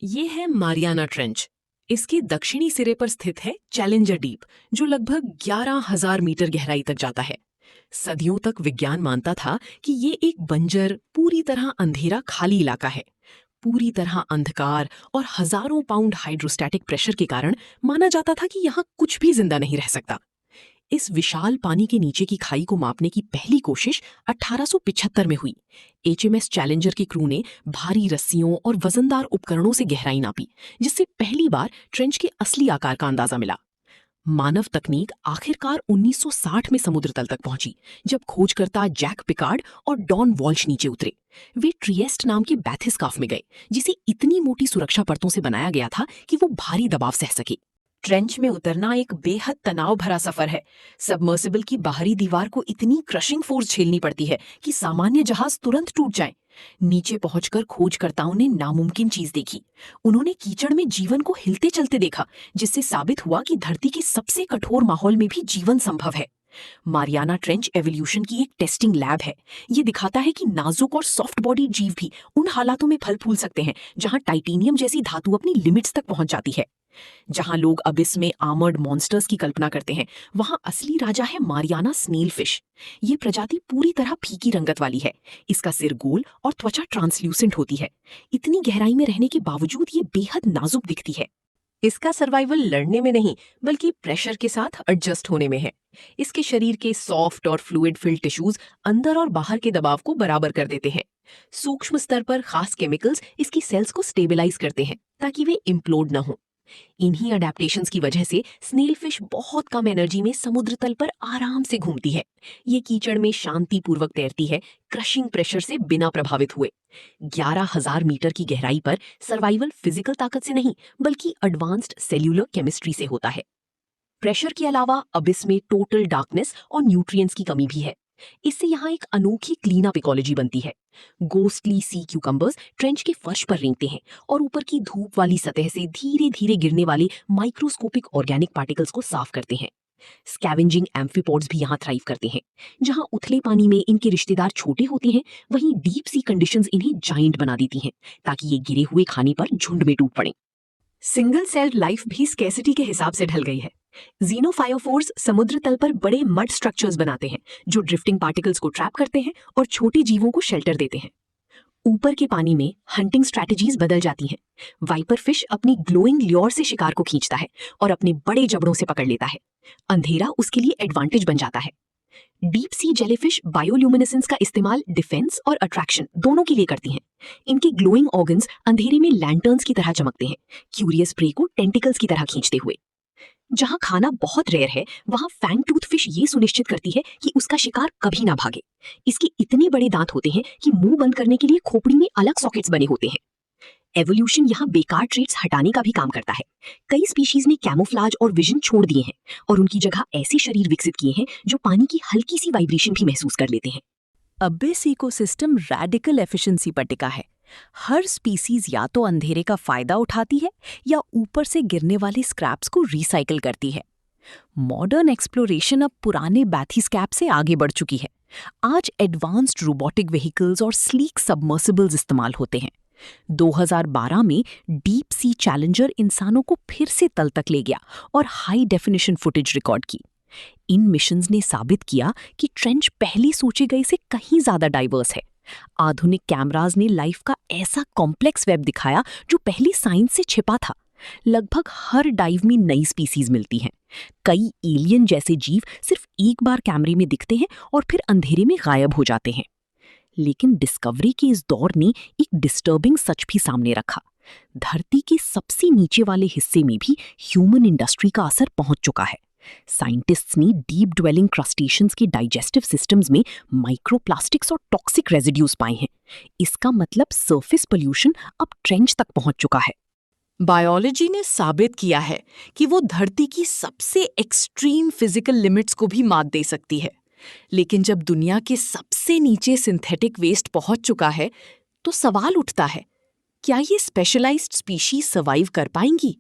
ये है Mariana trench. इसके दक्षिणी सिरे पर स्थित है चैलेंजर डीप, जो लगभग 11,000 मीटर गहराई तक जाता है। सदियों तक विज्ञान मानता था कि ये एक बंजर, पूरी तरह अंधेरा खाली इलाका है। पूरी तरह अंधकार और हजारों पाउंड हाइड्रोस्टैटिक प्रेशर के कारण माना जाता था कि यहाँ कुछ भी जिंदा नहीं रह सकता। इस विशाल पानी के नीचे की खाई को मापने की पहली कोशिश 1875 में हुई। एचएमएस चैलेंजर के क्रू ने भारी रस्सियों और वजनदार उपकरणों से गहराई नापी, जिससे पहली बार ट्रेंच के असली आकार का अंदाजा मिला। मानव तकनीक आखिरकार 1960 में समुद्र तल तक पहुंची, जब खोजकर्ता जैक पिकार्ड और डॉन वॉल्श नीचे उतरे। वे ट्रिएस्ट नाम के बैथिस्काफ में गए, जिसे इतनी मोटी सुरक्षा परतों से बनाया गया था कि वो भारी दबाव सह सके। ट्रेंच में उतरना एक बेहद तनाव भरा सफर है। सबमर्सिबल की बाहरी दीवार को इतनी क्रशिंग फोर्स झेलनी पड़ती है कि सामान्य जहाज तुरंत टूट जाए। नीचे पहुंचकर खोजकर्ताओं ने नामुमकिन चीज देखी। उन्होंने कीचड़ में जीवन को हिलते चलते देखा, जिससे साबित हुआ कि धरती के सबसे कठोर माहौल में भी जीवन संभव है। मारियाना ट्रेंच एवोल्यूशन की एक टेस्टिंग लैब है। ये दिखाता है कि नाजुक और सॉफ्ट बॉडी जीव भी उन हालातों में फल फूल सकते हैं जहां टाइटेनियम जैसी धातु अपनी लिमिट्स तक पहुंच जाती है। जहां लोग अबिस में आर्मर्ड मॉन्स्टर्स की कल्पना करते हैं, वहां असली राजा है मारियाना स्नेल फिश। ये प्रजाति पूरी तरह फीकी रंगत वाली है। इसका सिर गोल और त्वचा ट्रांसल्यूसेंट होती है। इतनी गहराई में रहने के बावजूद ये बेहद नाजुक दिखती है। इसका सर्वाइवल लड़ने में नहीं, बल्कि प्रेशर के साथ एडजस्ट होने में है। इसके शरीर के सॉफ्ट और फ्लूइड फिल्ड टिश्यूज अंदर और बाहर के दबाव को बराबर कर देते हैं। सूक्ष्म स्तर पर खास केमिकल्स इसकी सेल्स को स्टेबलाइज करते हैं ताकि वे इम्प्लोड न हो। इन्हीं अडेप्टेशंस की वजह से स्नेल फिश बहुत कम एनर्जी में समुद्र तल पर आराम से घूमती है। ये कीचड़ में शांतिपूर्वक तैरती है, क्रशिंग प्रेशर से बिना प्रभावित हुए। 11,000 मीटर की गहराई पर सर्वाइवल फिजिकल ताकत से नहीं, बल्कि एडवांस्ड सेल्यूलर केमिस्ट्री से होता है। प्रेशर के अलावा अबिस में टोटल डार्कनेस और न्यूट्रिएंट्स की कमी भी है। इससे यहाँ एक अनोखी क्लीन अप इकोलॉजी बनती है। गोस्टली सी क्यूकम्बर्स ट्रेंच के फर्श पर रेंगते हैं और ऊपर की धूप वाली सतह से धीरे धीरे गिरने वाले माइक्रोस्कोपिक ऑर्गेनिक पार्टिकल्स को साफ करते हैं। स्कैवेंजिंग एम्फीपॉड्स भी यहाँ थ्राइव करते हैं। जहाँ उथले पानी में इनके रिश्तेदार छोटे होते हैं, वहीं डीप सी कंडीशंस इन्हें जाइंट बना देती हैं, ताकि ये गिरे हुए खाने पर झुंड में टूट पड़े। सिंगल सेल्ड लाइफ भी स्कैसिटी के हिसाब से ढल गई है। ज़ीनोफायोफोर्स समुद्र तल पर बड़े मड स्ट्रक्चर्स बनाते हैं, जो ड्रिफ्टिंग पार्टिकल्स को ट्रैप करते हैं और छोटे जीवों को शेल्टर देते हैं। ऊपर के पानी में हंटिंग स्ट्रैटेजीज बदल जाती हैं। वाइपर फिश अपनी ग्लोइंग ल्योर से शिकार को खींचता है और अपने बड़े जबड़ों से पकड़ लेता है। अंधेरा उसके लिए एडवांटेज बन जाता है। डीप सी जेलीफिश बायोल्यूमिनेसेंस का इस्तेमाल डिफेंस और अट्रैक्शन दोनों के लिए करती हैं। इनके ग्लोइंग ऑर्गन्स अंधेरे में लैंटर्न्स की तरह चमकते हैं, क्यूरियस प्रे को टेंटिकल्स की तरह खींचते हुए। जहां खाना बहुत रेयर है, वहां फैंग टूथ फिश ये सुनिश्चित करती है कि उसका शिकार कभी ना भागे। इसके इतने बड़े दांत होते हैं कि मुंह बंद करने के लिए खोपड़ी में अलग सॉकेट्स बने होते हैं। एवोल्यूशन यहाँ बेकार ट्रेट्स हटाने का भी काम करता है। कई स्पीशीज ने कैमोफ्लाज और विजन छोड़ दिए हैं और उनकी जगह ऐसे शरीर विकसित किए हैं जो पानी की हल्की सी वाइब्रेशन भी महसूस कर लेते हैं। अबिस इकोसिस्टम रैडिकल एफिशिएंसी पर टिका है। हर स्पीसीज या तो अंधेरे का फायदा उठाती है या ऊपर से गिरने वाले स्क्रैप्स को रिसाइकिल करती है। मॉडर्न एक्सप्लोरेशन अब पुराने बैथिस्कैप से आगे बढ़ चुकी है। आज एडवांस्ड रोबोटिक व्हीकल्स और स्लीक सबमर्सिबल्स इस्तेमाल होते हैं। 2012 में डीप सी चैलेंजर इंसानों को फिर से तल तक ले गया और हाई डेफिनेशन फुटेज रिकॉर्ड की। इन मिशंस ने साबित किया कि ट्रेंच पहले सोचे गए से कहीं ज्यादा डाइवर्स है। आधुनिक कैमराज ने लाइफ का ऐसा कॉम्प्लेक्स वेब दिखाया जो पहले साइंस से छिपा था। लगभग हर डाइव में नई स्पीसीज मिलती हैं। कई एलियन जैसे जीव सिर्फ एक बार कैमरे में दिखते हैं और फिर अंधेरे में गायब हो जाते हैं। लेकिन डिस्कवरी के इस दौर ने एक डिस्टर्बिंग सच भी सामने रखा। धरती के सबसे नीचे वाले हिस्से में भी ह्यूमन इंडस्ट्री का असर पहुंच चुका है। साइंटिस्ट्स ने डीप ड्वेलिंग क्रस्टेशियंस के डाइजेस्टिव सिस्टम्स में माइक्रोप्लास्टिक्स और टॉक्सिक रेजिड्यूज पाए हैं। इसका मतलब सरफेस पोल्यूशन अब ट्रेंच तक पहुंच चुका है। बायोलॉजी ने साबित किया है कि वो धरती की सबसे एक्सट्रीम फिजिकल लिमिट्स को भी मात दे सकती है। लेकिन जब दुनिया के सबसे नीचे सिंथेटिक वेस्ट पहुंच चुका है, तो सवाल उठता है, क्या ये स्पेशलाइज्ड स्पीशीज सर्वाइव कर पाएंगी?